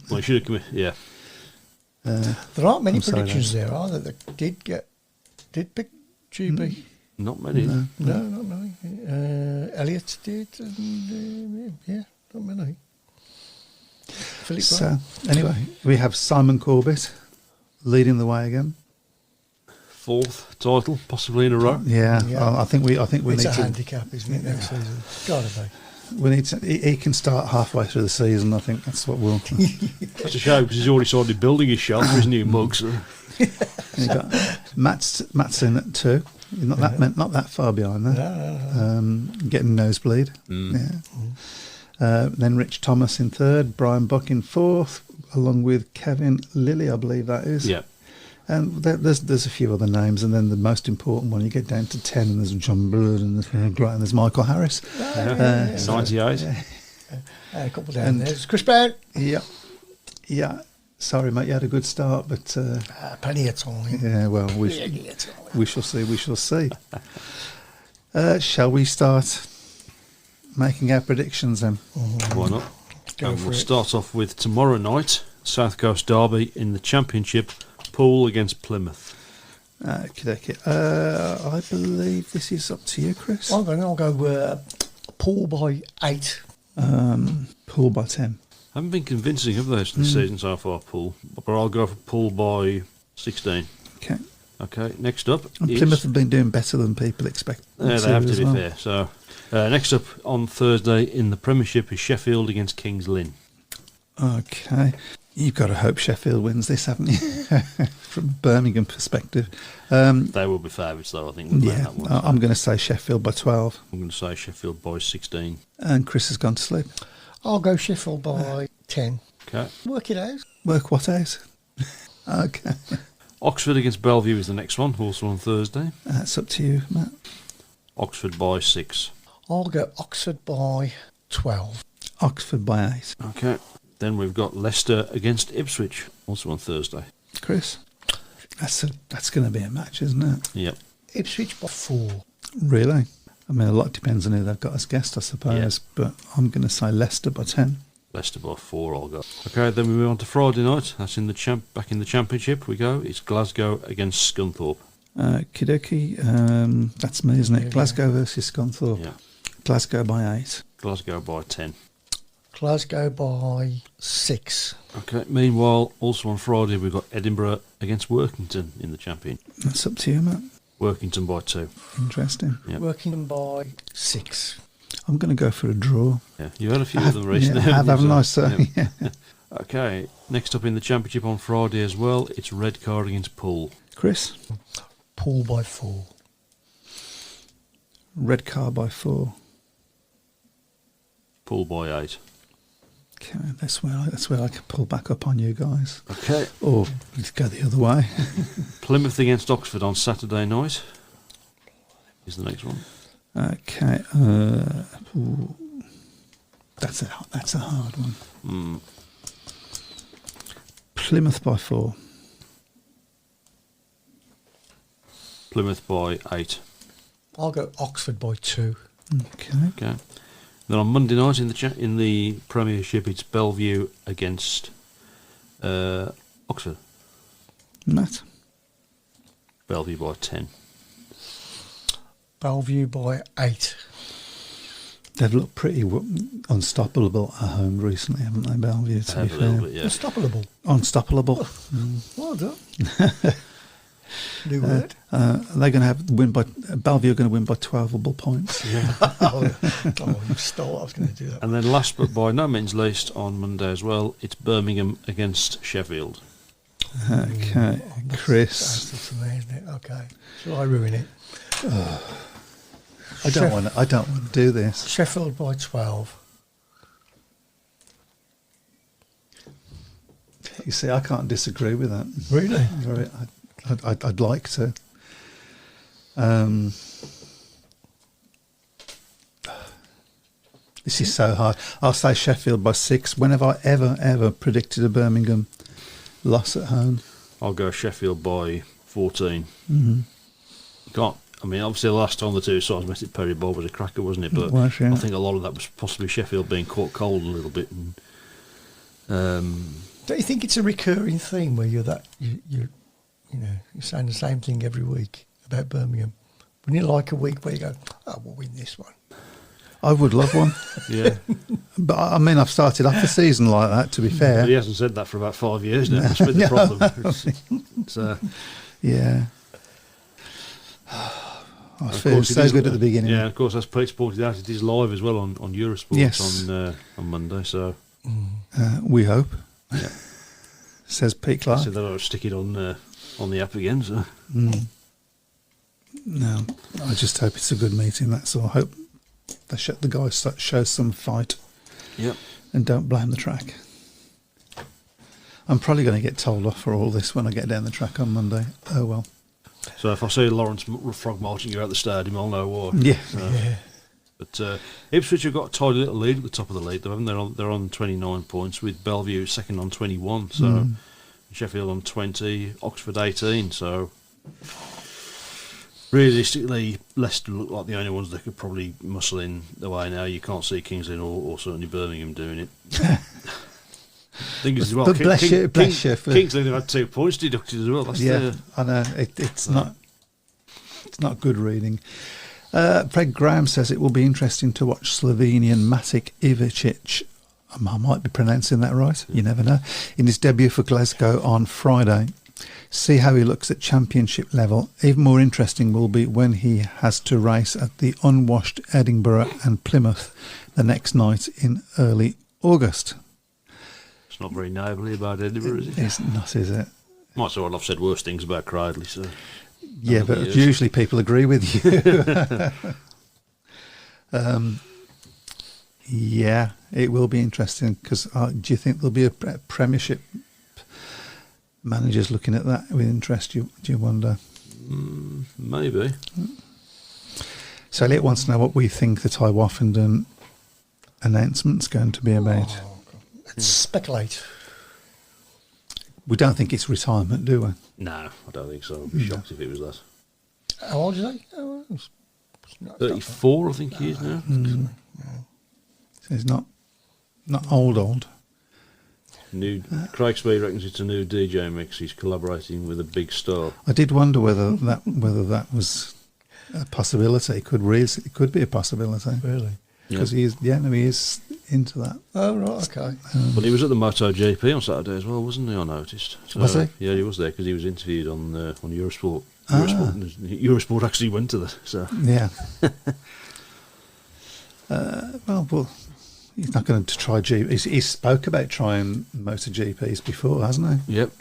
well, you should have committed. Yeah,
There aren't many
I'm sorry,
predictions there, are there? That did pick GB.
Not many.
No.
No, not many. Elliot did, and yeah, not many. Philip
So,
Brown.
anyway, we have Simon Corbett leading the way again.
4th title, possibly in a row.
Yeah,
Yeah.
I think we
It's
need
a
to.
handicap, isn't it, next season? Gotta be.
We need to. He can start halfway through the season. I think that's what we'll.
That's a shame because he's already started building his shelf for his new mugs.
You got Matt's in at 2. He's not that far behind there.
No.
Getting nosebleed. Yeah. Then Rich Thomas in 3rd, Brian Buck in 4th, along with Kevin Lilly, I believe that is.
Yeah.
And there's a few other names, and then the most important one, you get down to 10, and there's John Blood, and there's Michael Harris.
98.
Yeah.
A couple down there. There's Chris Brown.
Yeah. Sorry, mate, you had a good start, but
Plenty of time.
yeah, well,
Plenty of time.
we shall see. We shall see. Shall we start making our predictions then?
Why not?
Go
And
for
we'll
it.
start off with tomorrow night, South Coast Derby in the Championship, Poole against Plymouth.
Okay. I believe this is up to you, Chris.
I'll go Paul by 8.
Pool by 10.
Haven't been convincing of those this season so far, Poole, but I'll go for Poole by 16.
Okay.
Okay, next up
And
is...
Plymouth have been doing better than people expect.
Yeah, they have to
as
be
well.
fair. So, next up on Thursday in the Premiership is Sheffield against Kings Lynn.
Okay. You've got to hope Sheffield wins this, haven't you? From a Birmingham perspective.
They will be favourites, though, I think. With
Yeah,
that one, so
I'm going to say Sheffield by 12.
I'm going to say Sheffield by 16.
And Chris has gone to sleep.
I'll go Sheffield by 10.
Okay.
Work it out.
Work what out? Okay.
Oxford against Bellevue is the next one, also on Thursday.
That's up to you, Matt.
Oxford by 6.
I'll go Oxford by 12.
Oxford by 8.
Okay. Then we've got Leicester against Ipswich, also on Thursday.
Chris? That's going to be a match, isn't it?
Yep.
Ipswich by 4.
Really? I mean, a lot depends on who they've got as guest, I suppose. But I'm going to say Leicester by 10.
Leicester by 4, I'll go. Okay, then we move on to Friday night. That's in the back in the Championship we go. It's Glasgow against Scunthorpe.
Kidoki, that's me, isn't it?
Yeah.
Glasgow versus Scunthorpe.
Yeah.
Glasgow by 8.
Glasgow by 10.
Glasgow by 6.
Okay, meanwhile, also on Friday we've got Edinburgh against Workington in the Champion.
That's up to you, Matt.
Workington by 2.
Interesting.
Yep.
Working by 6.
I'm going to go for a draw.
Yeah, you've had a few of them recently.
Yeah, I have, haven't I,
so,
sir?
yeah.
Yeah.
Okay, next up in the Championship on Friday as well, it's Redcar against Poole.
Chris?
Paul by 4.
Red car by 4.
Poole by 8.
Okay, that's where I can pull back up on you guys.
Okay,
Or go the other way.
Plymouth against Oxford on Saturday night is the next one.
Okay. Ooh. That's a hard one. Plymouth by 4.
Plymouth by 8.
I'll go Oxford by 2.
Okay.
Okay. Then on Monday night in the Premiership, it's Bellevue against Oxford.
Matt?
Bellevue by 10.
Bellevue by 8.
They've looked pretty unstoppable at home recently, haven't they, Bellevue, to be
Have a little
fair?
bit, yeah.
Unstoppable.
Unstoppable.
Well done. New word.
They're going to Bellevue are going to win by 12able points.
You stole. I was going to do that.
And then last but by no means least on Monday as well, it's Birmingham against Sheffield.
Okay,
That's
Chris.
for me, isn't it? Okay. Shall I ruin it?
I don't want to do this.
Sheffield by 12.
You see, I can't disagree with that.
Really?
I'd like to. This is so hard. I'll say Sheffield by 6. When have I ever predicted a Birmingham loss at home?
I'll go Sheffield by 14.
Mm-hmm.
You can't. I mean, obviously, the last time the two sides met at Perry Bowl was a cracker, wasn't it? But
It was, yeah.
I think a lot of that was possibly Sheffield being caught cold a little bit. And
Don't you think it's a recurring theme where you're saying the same thing every week about Birmingham? Wouldn't you like a week where you go, oh, we'll win this one?
I would love one.
Yeah.
But I mean, I've started off the season like that, to be fair.
But he hasn't said that for about 5 years now. That's been the problem.
Yeah. I feel so good at the beginning.
Yeah, of course, as Pete's pointed out, it is live as well on Eurosport
Yes.
on Monday. So
We hope.
yeah.
Says Pete Clark.
So they'll stick it on the app again. So
No, I just hope it's a good meeting. That's all. I hope the guys show some fight.
Yep.
And don't blame the track. I'm probably going to get told off for all this when I get down the track on Monday. Oh well.
So if I see Lawrence Frog marching you out the stadium, I'll know why.
Yeah.
Yeah.
But Ipswich have got a tidy little lead at the top of the league. They're on 29 points, with Bellevue second on 21. So Sheffield on 20, Oxford 18. So realistically, Leicester look like the only ones that could probably muscle in the way now. You can't see Kings Lynn or certainly Birmingham doing it. Thing is, as well,
But bless you for-
Kings Lynn have had 2 points deducted as well. That's
I know it's not good reading. Craig Graham says it will be interesting to watch Slovenian Matic Ivicic. I might be pronouncing that right. You never know. In his debut for Glasgow on Friday. See how he looks at championship level. Even more interesting will be when he has to race at the unwashed Edinburgh and Plymouth the next night in early August.
It's not very neighbourly about Edinburgh, is it?
It's not, is it?
Might say well, I've said worse things about Cradley, so...
Yeah, but usually people agree with you. Yeah, it will be interesting because do you think there'll be a Premiership managers looking at that with interest? Do you wonder?
Maybe.
So Elliot wants to know what we think the Ty Woffenden announcement's going to be about.
Let's speculate.
We don't think it's retirement, do we?
No, I don't think so. I'd be shocked if it was that.
How old is he? Oh, it's
34, I think he is now.
So he's not old.
New Craig Speed reckons it's a new DJ mix. He's collaborating with a big star.
I did wonder whether that was a possibility. It could be a possibility.
Really?
Because he is into that.
Oh, right, okay.
But he was at the MotoGP on Saturday as well, wasn't he? I noticed. So,
was he?
Yeah, he was there because he was interviewed on Eurosport. Eurosport actually went to that. So
Yeah. Well, he's not going to try GP. He spoke about trying MotoGPs before, hasn't he?
yep.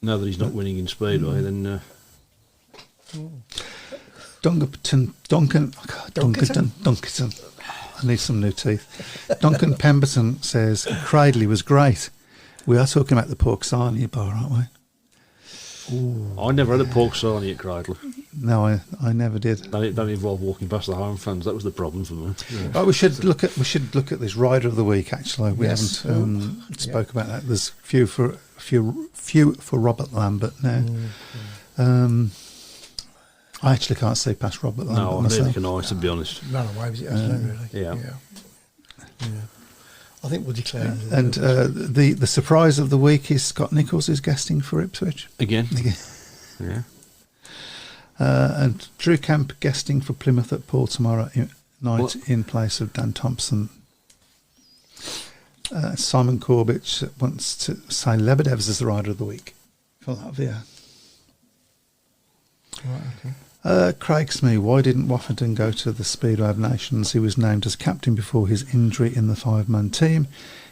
Now that he's not winning in Speedway, then
Duncan. I need some new teeth. Duncan Pemberton says Cradley was great. We are talking about the pork sarnie bar, aren't we?
I never had a pork sarnie at Cradley.
No, I never did.
That involved walking past the home fans. That was the problem for me. Yeah.
Oh, we should look at this rider of the week. Actually, we
Yes.
haven't spoke about that. There's few for Robert Lambert now. I actually can't see past Robert Lambert
No,
myself.
neither can I, to be honest.
None of waves it hasn't it, really?
Yeah.
I think we'll declare him.
And the surprise of the week is Scott Nichols is guesting for Ipswich.
Again. Yeah.
And Drew Camp guesting for Plymouth at Paul tomorrow night in place of Dan Thompson. Simon Corbett wants to say Lebedevs as the rider of the week for Latvia.
Right, okay.
Craig Smee, why didn't Woffenden go to the Speedway of Nations? He was named as captain before his injury in the 5-man team.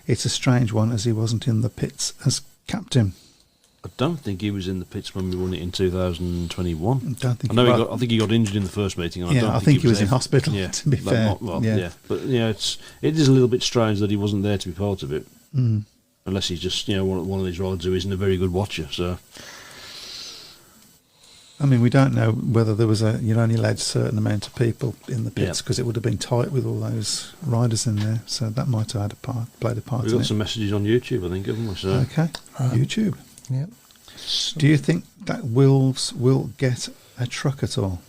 It's a strange one as he wasn't in the pits as captain.
I don't think he was in the pits when we won it in 2021.
I
think he got injured in the first meeting. And
I think he was in hospital.
Yeah,
to be fair,
But it is a little bit strange that he wasn't there to be part of it. Unless he's just one of these riders who isn't a very good watcher. So.
I mean, we don't know whether there was you'd only allowed a certain amount of people in the pits because it would have been tight with all those riders in there. So that might have played a part.
We've got some messages on YouTube, I think, haven't we? So.
Okay, YouTube.
Yep.
Do you think that Wolves will get a truck at all?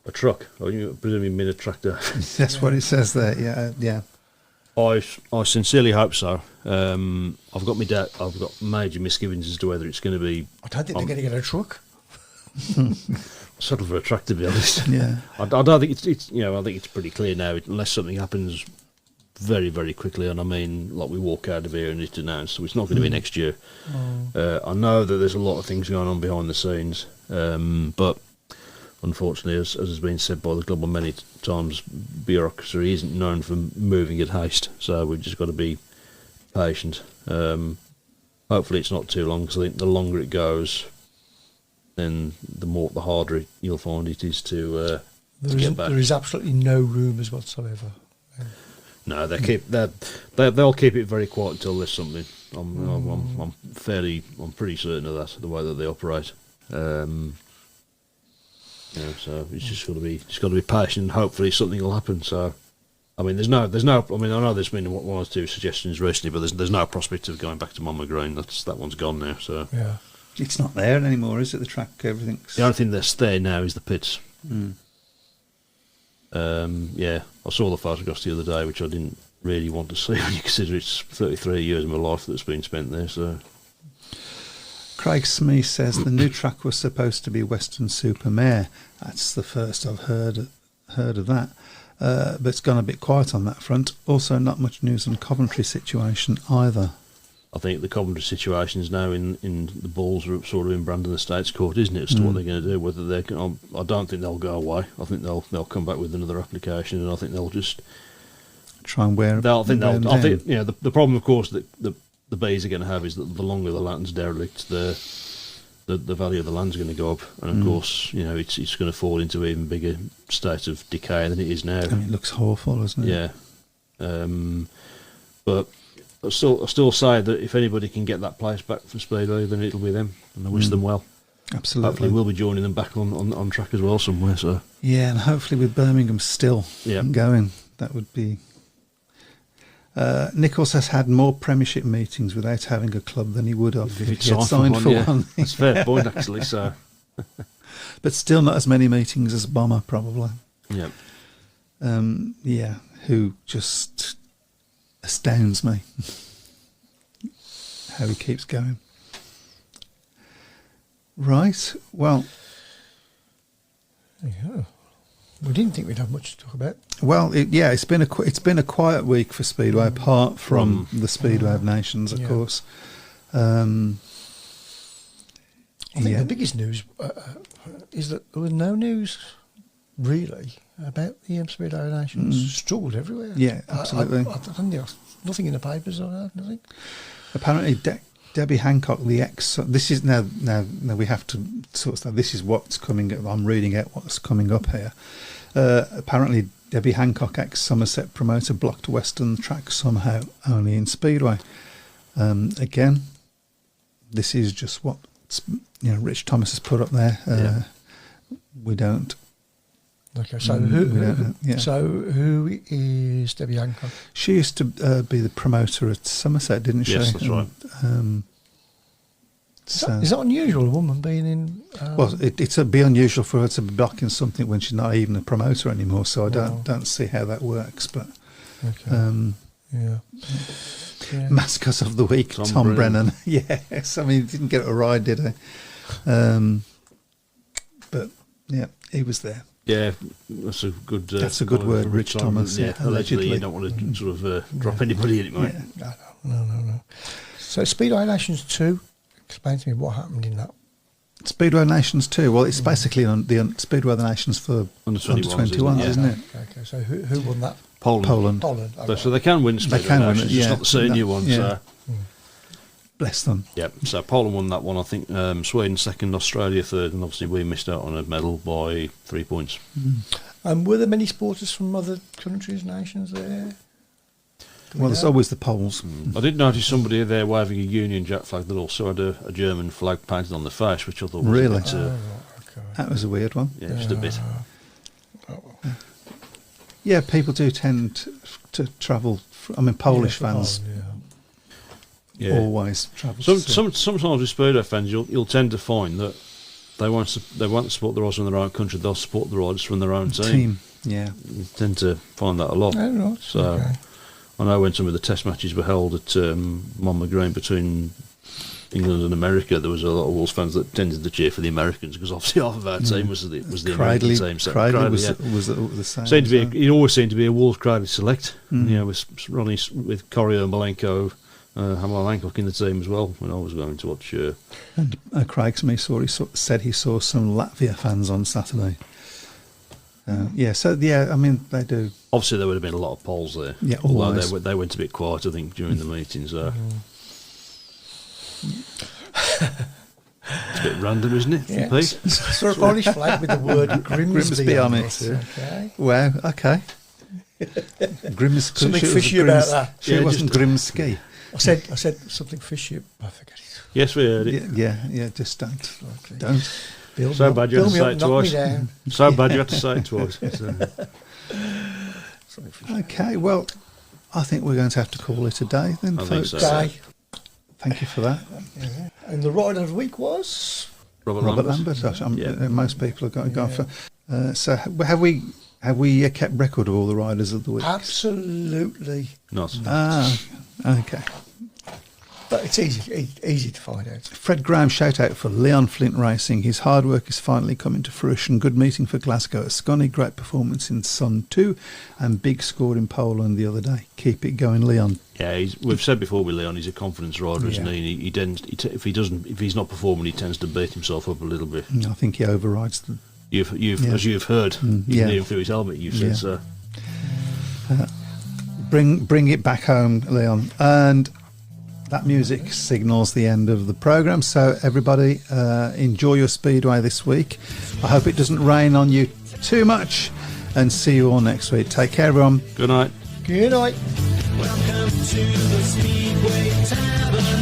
A truck? Oh, you presume you mean a tractor?
That's what it says there. Yeah.
I sincerely hope so. I've got major misgivings as to whether it's going to be.
I don't think they're going to get a truck.
Settle for a truck, to be honest.
Yeah.
I don't think it's I think it's pretty clear now. Unless something happens very, very quickly, and I mean, like we walk out of here and it's announced, so it's not going to be next year. I know that there's a lot of things going on behind the scenes, but unfortunately, as has been said by the club many times, bureaucracy isn't known for moving at haste, so we've just got to be patient. Hopefully it's not too long, because I think the longer it goes, then the harder you'll find it is to get back.
There is absolutely no rumours whatsoever.
No, they'll keep it very quiet until there's something. I'm pretty certain of that, the way that they operate. So it's just got to be patient, and hopefully something will happen. So, I mean, there's no. I mean, I know there's been one or two suggestions recently, but there's no prospect of going back to Monmouth Green. That one's gone now. So
yeah,
It's not there anymore, is it? The track, everything's.
the only thing that's there now is the pits. I saw the photographs the other day, which I didn't really want to see when you consider it's 33 years of my life that's been spent there. So,
Craig Smee says the new track was supposed to be Weston-super-Mare. That's the first I've heard of that. But it's gone a bit quiet on that front. Also, not much news on Coventry situation either.
I think the Coventry situation is now in the balls are sort of in Brandon Estates Court, isn't it, as to what they're going to do? Whether they can, I don't think they'll go away. I think they'll come back with another application, and I think they'll just
try and wear.
I think the problem, of course, that the Bees are going to have is that the longer the land's derelict, the value of the land's going to go up, and of course, it's going to fall into an even bigger state of decay than it is now.
And it looks awful, doesn't it?
Yeah, but I still say that if anybody can get that place back from Speedway, then it'll be them, and I wish them well.
Absolutely.
Hopefully we'll be joining them back on track as well somewhere. So
yeah, and hopefully with Birmingham still going, that would be. Nichols has had more Premiership meetings without having a club than he would have if he had signed for one.
That's a fair point, actually. So,
but still not as many meetings as Bomber, probably.
Yeah.
Who just astounds me. How he keeps going. Right. Well.
Yeah. We didn't think we'd have much to talk about.
Well, it's been a quiet week for Speedway, apart from the Speedway of Nations, of course. I
think the biggest news is that there was no news really about the Speedway of Nations. Struggled everywhere.
Yeah, absolutely.
Nothing in the papers or that. Nothing.
Apparently, Debbie Hancock, the ex. This is now we have to sort of. This is what's coming. I'm reading out what's coming up here. Apparently, Debbie Hancock, ex-Somerset promoter, blocked Western track somehow, only in Speedway. Again, this is just what Rich Thomas has put up there. We don't.
Okay, so who is Debbie Hancock?
She used to be the promoter at Somerset, didn't she?
Yes, that's right.
Is that unusual, a woman being in...
well, it'd be unusual for her to be blocking something when she's not even a promoter anymore, so I don't see how that works, but...
Okay.
Mascot of the week, Tom Brennan. Yes, I mean, he didn't get it right, did he? But, yeah, he was there.
Yeah, that's a good...
that's a good word, Rich Thomas.
Yeah, allegedly you don't want to sort of drop anybody in it, mate.
Yeah. No. So Speedway Nations 2, explain to me what happened in that.
Speedway Nations 2, well, it's basically the Speedway of the Nations for under 21s, isn't it?
Okay, so who won that?
Poland.
Okay.
So they can win Speedway Nations, it's not the senior one. So.
Bless them.
Yeah, so Poland won that one. I think Sweden second, Australia third, and obviously we missed out on a medal by 3 points.
Were there many sporters from other countries, nations there?
Well, there's always the Poles.
I did notice somebody there waving a Union Jack flag that also had a German flag painted on the face, which I thought was
really?
a bit,
that was a weird one.
Yeah, just a bit.
Yeah, people do tend to travel. Polish fans always travel.
Sometimes with Speedo fans, you'll tend to find that they won't support the riders from their own country. They'll support the riders from their own team.
Yeah,
you tend to find that a lot.
Right.
So I know when some of the test matches were held at Monmouth Green between England and America, there was a lot of Wolves fans that tended to cheer for the Americans because obviously half of our team was the American team. So
Cradley was the same.
Seemed to be it always seemed to be a Wolves Cradley select. With Ronnie, with Corio, Malenko, Hamal Hancock in the team as well. When I was going to watch,
and Craig Smith said he saw some Latvia fans on Saturday. I mean they do.
Obviously, there would have been a lot of polls there.
Yeah, always.
They went a bit quiet, I think, during the meetings. It's a bit random, isn't it?
Yeah.
Pete?
Saw a Polish flag with the word Grimsby on it. Okay.
Wow, okay. Grimsby.
Something fishy about that.
Sure, it wasn't Grimsky.
I said something fishy. I forget it.
Yes, we heard it.
Yeah. Just don't.
So bad you had to say it twice. So bad you had to say it twice.
Okay, well, I think we're going to have to call it a day then, folks.
Think so.
Thank you for that.
Yeah. And the rider of the week was
Robert Lambert.
Most people have gone for. So have we kept record of all the riders of the week?
absolutely
Not.
Okay.
But it's easy to find out.
Fred Graham, shout out for Leon Flint Racing. His hard work is finally coming to fruition. Good meeting for Glasgow at Scunny. Great performance in Sun 2 and big score in Poland the other day. Keep it going, Leon.
Yeah, we've said before with Leon, he's a confidence rider, isn't he? If he's not performing, he tends to beat himself up a little bit.
I think he overrides the.
As you've heard, you can hear him through his helmet. You've said so.
Bring it back home, Leon. And that music signals the end of the programme. So everybody, enjoy your Speedway this week. I hope it doesn't rain on you too much. And see you all next week. Take care, everyone.
Good night.
Good night.
Welcome to the Speedway Tavern.